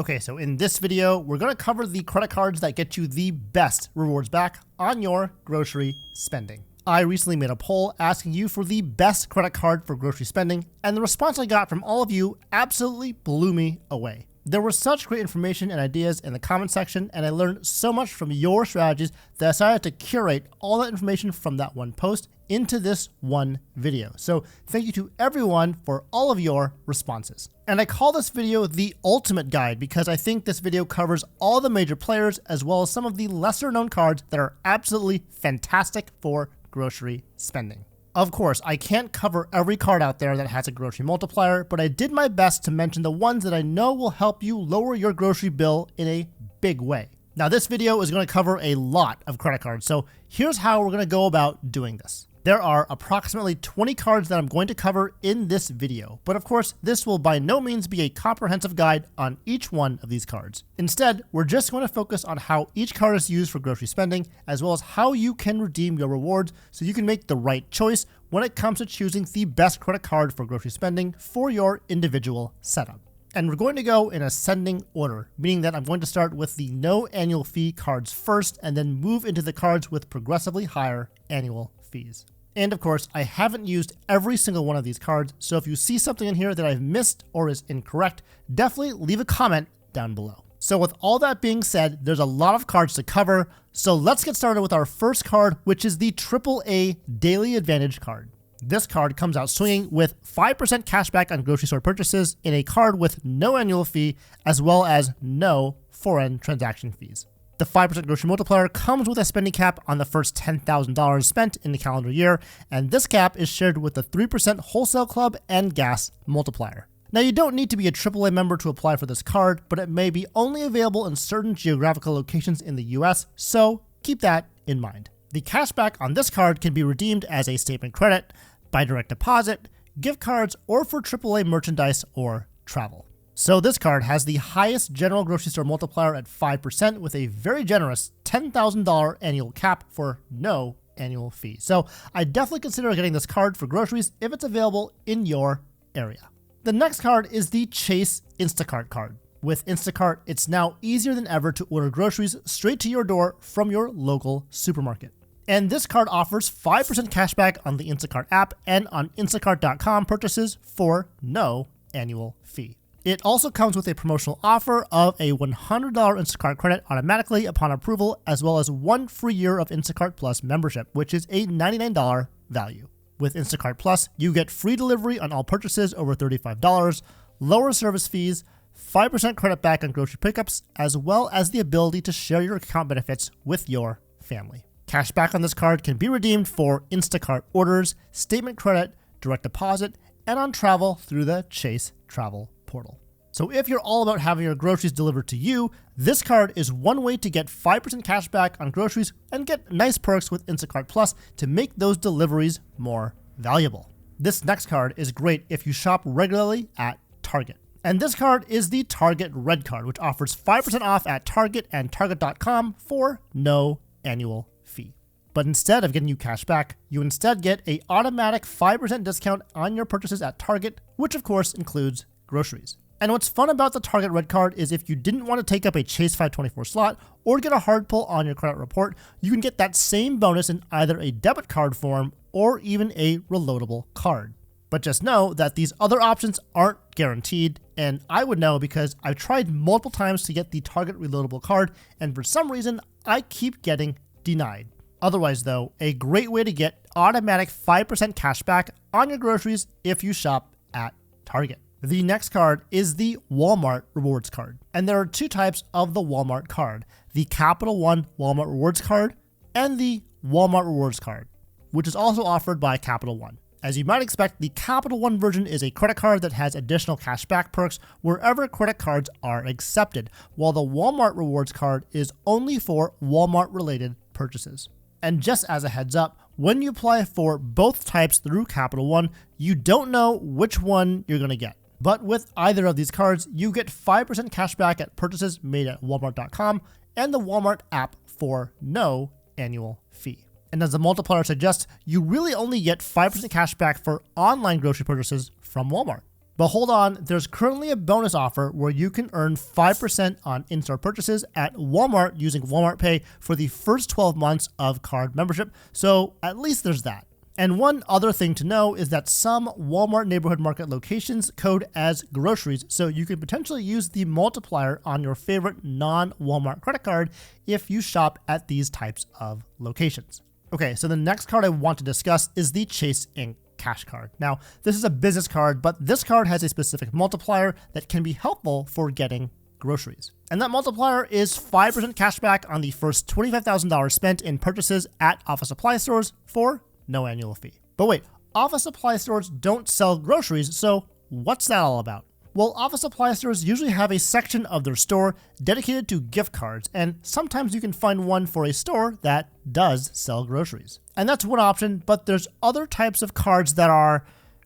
Okay, so in this video, we're going to cover the credit cards that get you the best rewards back on your grocery spending. I recently made a poll asking you for the best credit card for grocery spending, and the response I got from all of you absolutely blew me away. There was such great information and ideas in the comment section, and I learned so much from your strategies that I decided to curate all that information from that one post into this one video. So thank you to everyone for all of your responses. And I call this video the ultimate guide because I think this video covers all the major players as well as some of the lesser known cards that are absolutely fantastic for grocery spending. Of course, I can't cover every card out there that has a grocery multiplier, but I did my best to mention the ones that I know will help you lower your grocery bill in a big way. Now, this video is going to cover a lot of credit cards, so here's how we're going to go about doing this. There are approximately 20 cards that I'm going to cover in this video, but of course, this will by no means be a comprehensive guide on each one of these cards. Instead, we're just going to focus on how each card is used for grocery spending, as well as how you can redeem your rewards so you can make the right choice when it comes to choosing the best credit card for grocery spending for your individual setup. And we're going to go in ascending order, meaning that I'm going to start with the no annual fee cards first and then move into the cards with progressively higher annual fees. And of course, I haven't used every single one of these cards, so if you see something in here that I've missed or is incorrect, definitely leave a comment down below. So with all that being said, there's a lot of cards to cover, so let's get started with our first card, which is the AAA Daily Advantage card. This card comes out swinging with 5% cashback on grocery store purchases in a card with no annual fee, as well as no foreign transaction fees. The 5% grocery multiplier comes with a spending cap on the first $10,000 spent in the calendar year, and this cap is shared with the 3% wholesale club and gas multiplier. Now, you don't need to be a AAA member to apply for this card, but it may be only available in certain geographical locations in the US, so keep that in mind. The cashback on this card can be redeemed as a statement credit, by direct deposit, gift cards, or for AAA merchandise or travel. So this card has the highest general grocery store multiplier at 5% with a very generous $10,000 annual cap for no annual fee. So I definitely consider getting this card for groceries if it's available in your area. The next card is the Chase Instacart card. With Instacart, it's now easier than ever to order groceries straight to your door from your local supermarket. And this card offers 5% cashback on the Instacart app and on Instacart.com purchases for no annual fee. It also comes with a promotional offer of a $100 Instacart credit automatically upon approval, as well as 1 free year of Instacart Plus membership, which is a $99 value. With Instacart Plus, you get free delivery on all purchases over $35, lower service fees, 5% credit back on grocery pickups, as well as the ability to share your account benefits with your family. Cashback on this card can be redeemed for Instacart orders, statement credit, direct deposit, and on travel through the Chase Travel portal. So if you're all about having your groceries delivered to you, this card is one way to get 5% cash back on groceries and get nice perks with Instacart Plus to make those deliveries more valuable. This next card is great if you shop regularly at Target. And this card is the Target Red Card, which offers 5% off at Target and Target.com for no annual fee. But instead of getting you cash back, you instead get an automatic 5% discount on your purchases at Target, which of course includes groceries. And what's fun about the Target Red Card is if you didn't want to take up a Chase 524 slot or get a hard pull on your credit report, you can get that same bonus in either a debit card form or even a reloadable card. But just know that these other options aren't guaranteed, and I would know because I've tried multiple times to get the Target reloadable card, and for some reason, I keep getting denied. Otherwise though, a great way to get automatic 5% cash back on your groceries if you shop at Target. The next card is the Walmart Rewards card. And there are two types of the Walmart card, the Capital One Walmart Rewards card and the Walmart Rewards card, which is also offered by Capital One. As you might expect, the Capital One version is a credit card that has additional cashback perks wherever credit cards are accepted, while the Walmart Rewards card is only for Walmart-related purchases. And just as a heads up, when you apply for both types through Capital One, you don't know which one you're going to get. But with either of these cards, you get 5% cash back at purchases made at Walmart.com and the Walmart app for no annual fee. And as the multiplier suggests, you really only get 5% cash back for online grocery purchases from Walmart. But hold on, there's currently a bonus offer where you can earn 5% on in-store purchases at Walmart using Walmart Pay for the first 12 months of card membership. So at least there's that. And one other thing to know is that some Walmart Neighborhood Market locations code as groceries, so you could potentially use the multiplier on your favorite non-Walmart credit card if you shop at these types of locations. Okay, so the next card I want to discuss is the Chase Inc. Cash card. Now, this is a business card, but this card has a specific multiplier that can be helpful for getting groceries. And that multiplier is 5% cash back on the first $25,000 spent in purchases at office supply stores for no annual fee. But wait, office supply stores don't sell groceries, so what's that all about? Well, office supply stores usually have a section of their store dedicated to gift cards, and sometimes you can find one for a store that does sell groceries. And that's one option, but there's other types of cards that are,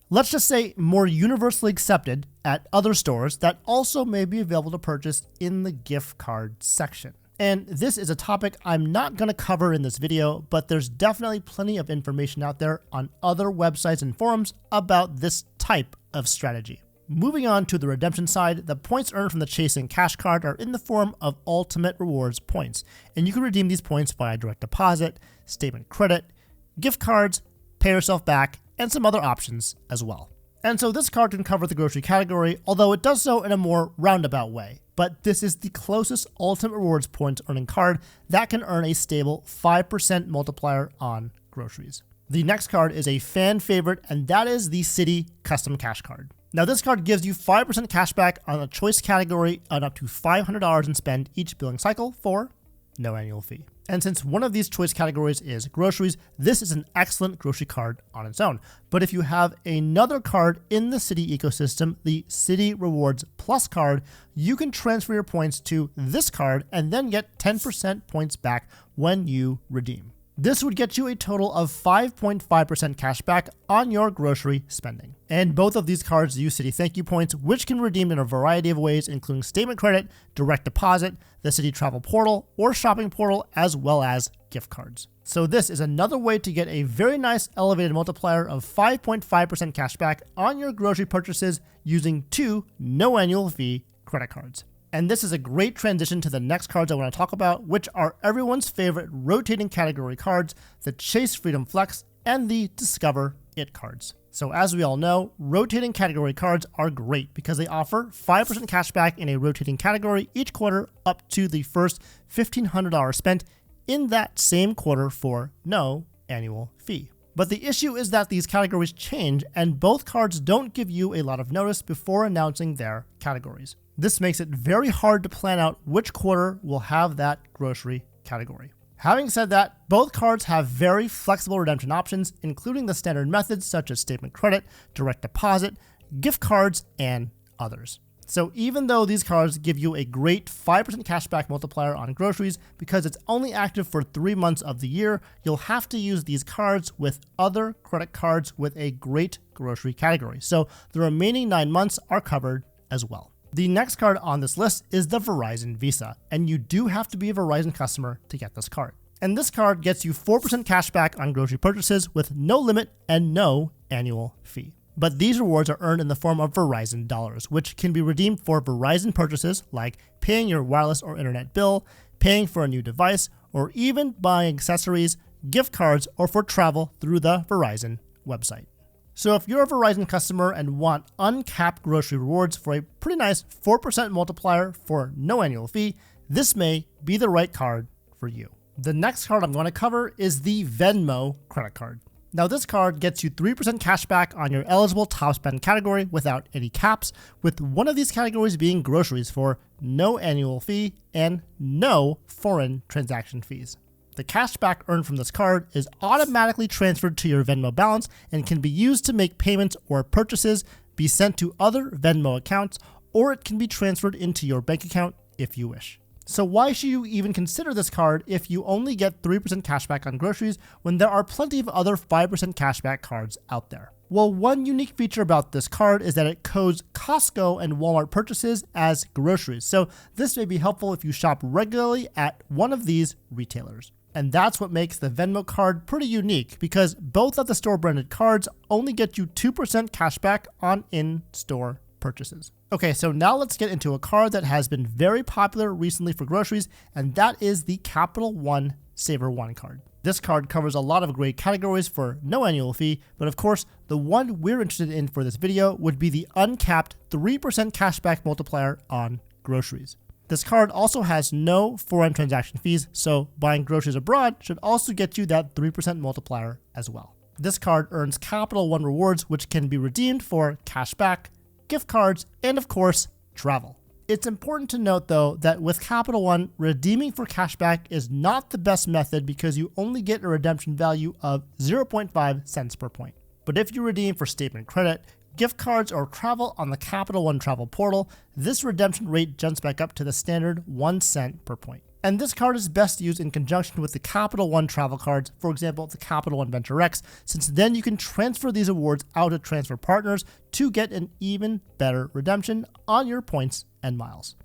let's just say, more universally accepted at other stores that also may be available to purchase in the gift card section. And this is a topic I'm not going to cover in this video, but there's definitely plenty of information out there on other websites and forums about this type of strategy. Moving on to the redemption side, the points earned from the Chase Inc. Cash card are in the form of Ultimate Rewards points, and you can redeem these points via direct deposit, statement credit, gift cards, pay yourself back, and some other options as well. And so this card can cover the grocery category, although it does so in a more roundabout way. But this is the closest Ultimate Rewards points earning card that can earn a stable 5% multiplier on groceries. The next card is a fan favorite, and that is the Citi Custom Cash card. Now, this card gives you 5% cash back on a choice category on up to $500 in spend each billing cycle for no annual fee. And since one of these choice categories is groceries, this is an excellent grocery card on its own. But if you have another card in the Citi ecosystem, the Citi RewardsPlus card, you can transfer your points to this card and then get 10% points back when you redeem. This would get you a total of 5.5% cash back on your grocery spending. And both of these cards use Citi Thank You points, which can redeem in a variety of ways, including statement credit, direct deposit, the Citi Travel Portal, or shopping portal, as well as gift cards. So this is another way to get a very nice elevated multiplier of 5.5% cash back on your grocery purchases using two no annual fee credit cards. And this is a great transition to the next cards I want to talk about, which are everyone's favorite rotating category cards, the Chase Freedom Flex and the Discover It cards. So as we all know, rotating category cards are great because they offer 5% cash back in a rotating category each quarter up to the first $1,500 spent in that same quarter for no annual fee. But the issue is that these categories change and both cards don't give you a lot of notice before announcing their categories. This makes it very hard to plan out which quarter will have that grocery category. Having said that, both cards have very flexible redemption options, including the standard methods such as statement credit, direct deposit, gift cards, and others. So even though these cards give you a great 5% cashback multiplier on groceries, because it's only active for 3 months of the year, you'll have to use these cards with other credit cards with a great grocery category. So the remaining 9 months are covered as well. The next card on this list is the Verizon Visa, and you do have to be a Verizon customer to get this card. And this card gets you 4% cash back on grocery purchases with no limit and no annual fee. But these rewards are earned in the form of Verizon dollars, which can be redeemed for Verizon purchases like paying your wireless or internet bill, paying for a new device, or even buying accessories, gift cards, or for travel through the Verizon website. So if you're a Verizon customer and want uncapped grocery rewards for a pretty nice 4% multiplier for no annual fee, this may be the right card for you. The next card I'm going to cover is the Venmo credit card. Now this card gets you 3% cash back on your eligible top spend category without any caps, with one of these categories being groceries for no annual fee and no foreign transaction fees. The cashback earned from this card is automatically transferred to your Venmo balance and can be used to make payments or purchases, be sent to other Venmo accounts, or it can be transferred into your bank account if you wish. So why should you even consider this card if you only get 3% cashback on groceries when there are plenty of other 5% cashback cards out there? Well, one unique feature about this card is that it codes Costco and Walmart purchases as groceries. So this may be helpful if you shop regularly at one of these retailers. And that's what makes the Venmo card pretty unique, because both of the store-branded cards only get you 2% cash back on in-store purchases. Okay, so now let's get into a card that has been very popular recently for groceries, and that is the Capital One SavorOne card. This card covers a lot of great categories for no annual fee, but of course, the one we're interested in for this video would be the uncapped 3% cashback multiplier on groceries. This card also has no foreign transaction fees, so buying groceries abroad should also get you that 3% multiplier as well. This card earns Capital One rewards, which can be redeemed for cashback, gift cards, and of course, travel. It's important to note though that with Capital One, redeeming for cashback is not the best method because you only get a redemption value of 0.5 cents per point. But if you redeem for statement credit, gift cards, or travel on the Capital One travel portal, this redemption rate jumps back up to the standard 1 cent per point. And this card is best used in conjunction with the Capital One travel cards, for example, the Capital One Venture X, since then you can transfer these awards out to transfer partners to get an even better redemption on your points and miles.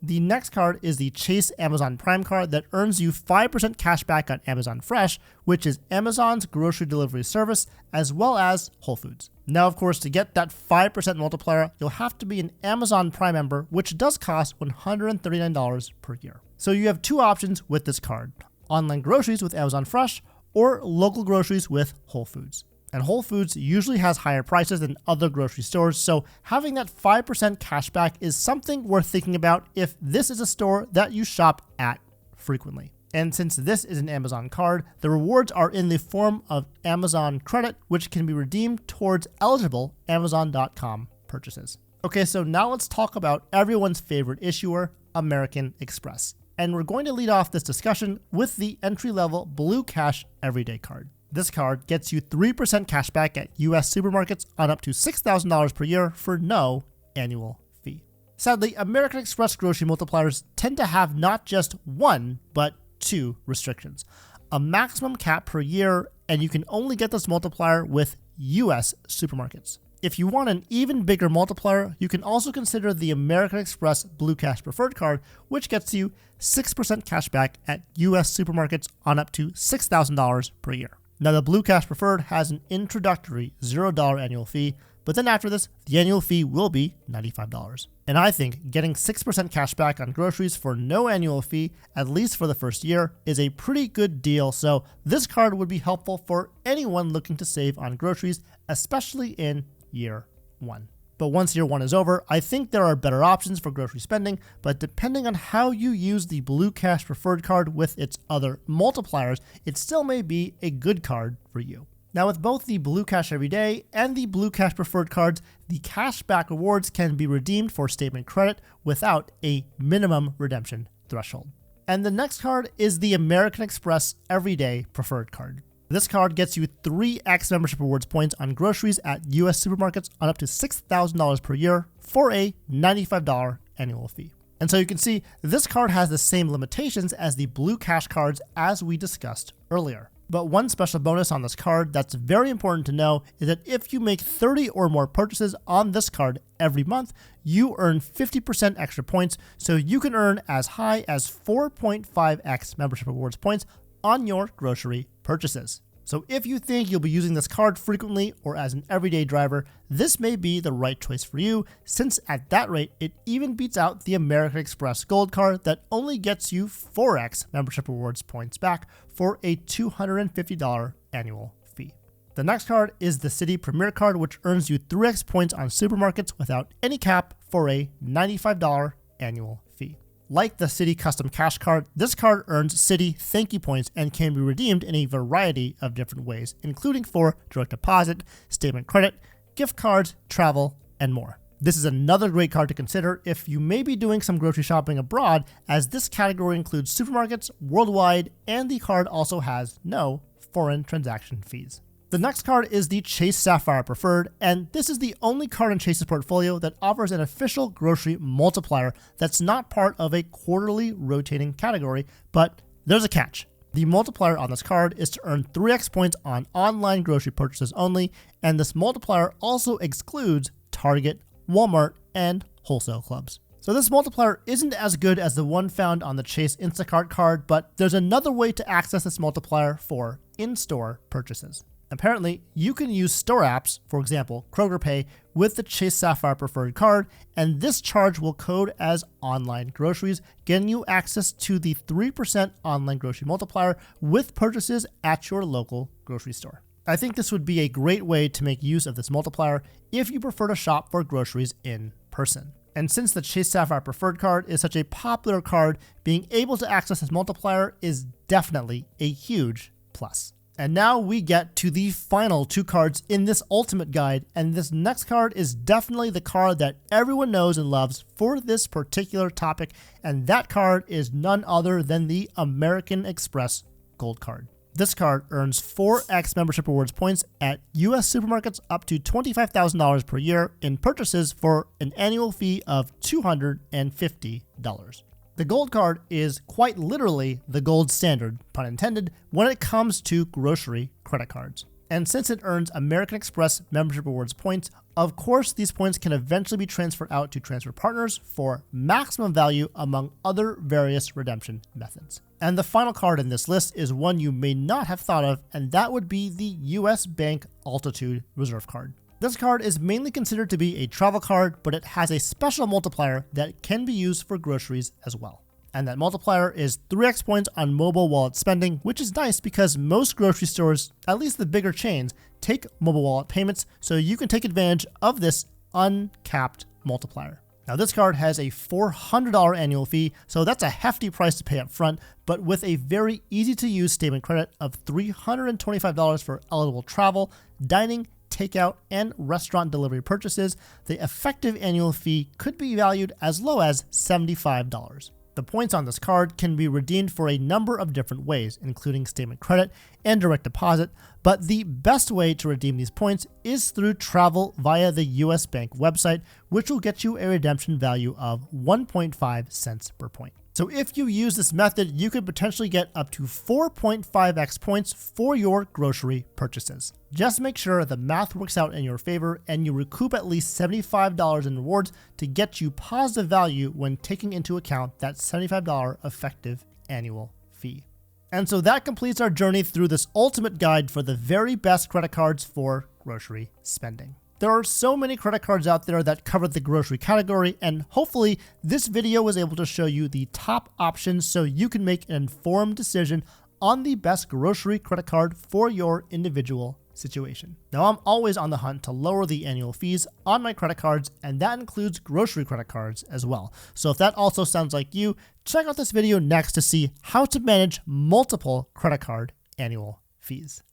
The next card is the Chase Amazon Prime card that earns you 5% cash back on Amazon Fresh, which is Amazon's grocery delivery service, as well as Whole Foods. Now, of course, to get that 5% multiplier, you'll have to be an Amazon Prime member, which does cost $139 per year. So you have two options with this card: online groceries with Amazon Fresh or local groceries with Whole Foods. And Whole Foods usually has higher prices than other grocery stores, so having that 5% cashback is something worth thinking about if this is a store that you shop at frequently. And since this is an Amazon card, the rewards are in the form of Amazon credit, which can be redeemed towards eligible Amazon.com purchases. Okay, so now let's talk about everyone's favorite issuer, American Express. And we're going to lead off this discussion with the entry-level Blue Cash Everyday card. This card gets you 3% cash back at US supermarkets on up to $6,000 per year for no annual fee. Sadly, American Express grocery multipliers tend to have not just one, but two restrictions: a maximum cap per year, and you can only get this multiplier with US supermarkets. If you want an even bigger multiplier, you can also consider the American Express Blue Cash Preferred card, which gets you 6% cash back at US supermarkets on up to $6,000 per year. Now, the Blue Cash Preferred has an introductory $0 annual fee, but then after this, the annual fee will be $95. And I think getting 6% cash back on groceries for no annual fee, at least for the first year, is a pretty good deal, so this card would be helpful for anyone looking to save on groceries, especially in year one. But once year one is over, I think there are better options for grocery spending, but depending on how you use the Blue Cash Preferred card with its other multipliers, it still may be a good card for you. Now, with both the Blue Cash Everyday and the Blue Cash Preferred cards, the cashback rewards can be redeemed for statement credit without a minimum redemption threshold. And the next card is the American Express Everyday Preferred card. This card gets you 3x membership rewards points on groceries at US supermarkets on up to $6,000 per year for a $95 annual fee. And so you can see this card has the same limitations as the Blue Cash cards as we discussed earlier. But one special bonus on this card that's very important to know is that if you make 30 or more purchases on this card every month, you earn 50% extra points, so you can earn as high as 4.5x membership rewards points on your grocery purchases. So if you think you'll be using this card frequently or as an everyday driver, this may be the right choice for you, since at that rate, it even beats out the American Express Gold card that only gets you 4x membership rewards points back for a $250 annual fee. The next card is the Citi Premier card, which earns you 3x points on supermarkets without any cap for a $95 annual fee. Like the Citi Custom Cash card, this card earns Citi Thank You points and can be redeemed in a variety of different ways, including for direct deposit, statement credit, gift cards, travel, and more. This is another great card to consider if you may be doing some grocery shopping abroad, as this category includes supermarkets worldwide, and the card also has no foreign transaction fees. The next card is the Chase Sapphire Preferred, and this is the only card in Chase's portfolio that offers an official grocery multiplier that's not part of a quarterly rotating category, but there's a catch. The multiplier on this card is to earn 3x points on online grocery purchases only, and this multiplier also excludes Target, Walmart, and wholesale clubs. So this multiplier isn't as good as the one found on the Chase Instacart card, but there's another way to access this multiplier for in-store purchases. Apparently, you can use store apps, for example, Kroger Pay, with the Chase Sapphire preferred card, and this charge will code as online groceries, getting you access to the 3% online grocery multiplier with purchases at your local grocery store. I think this would be a great way to make use of this multiplier if you prefer to shop for groceries in person. And since the Chase Sapphire preferred card is such a popular card, being able to access this multiplier is definitely a huge plus. And now we get to the final two cards in this ultimate guide, and this next card is definitely the card that everyone knows and loves for this particular topic, and that card is none other than the American Express Gold Card. This card earns 4x membership rewards points at US supermarkets up to $25,000 per year in purchases for an annual fee of $250. The Gold Card is quite literally the gold standard, pun intended, when it comes to grocery credit cards. And since it earns American Express membership rewards points, of course these points can eventually be transferred out to transfer partners for maximum value among other various redemption methods. And the final card in this list is one you may not have thought of, and that would be the US Bank Altitude Reserve Card. This card is mainly considered to be a travel card, but it has a special multiplier that can be used for groceries as well. And that multiplier is 3x points on mobile wallet spending, which is nice because most grocery stores, at least the bigger chains, take mobile wallet payments, so you can take advantage of this uncapped multiplier. Now this card has a $400 annual fee, so that's a hefty price to pay up front, but with a very easy to use statement credit of $325 for eligible travel, dining, takeout, and restaurant delivery purchases, the effective annual fee could be valued as low as $75. The points on this card can be redeemed for a number of different ways, including statement credit and direct deposit, but the best way to redeem these points is through travel via the US Bank website, which will get you a redemption value of 1.5 cents per point. So if you use this method, you could potentially get up to 4.5x points for your grocery purchases. Just make sure the math works out in your favor and you recoup at least $75 in rewards to get you positive value when taking into account that $75 effective annual fee. And so that completes our journey through this ultimate guide for the very best credit cards for grocery spending. There are so many credit cards out there that cover the grocery category, and hopefully this video was able to show you the top options so you can make an informed decision on the best grocery credit card for your individual situation. Now, I'm always on the hunt to lower the annual fees on my credit cards, and that includes grocery credit cards as well. So if that also sounds like you, check out this video next to see how to manage multiple credit card annual fees.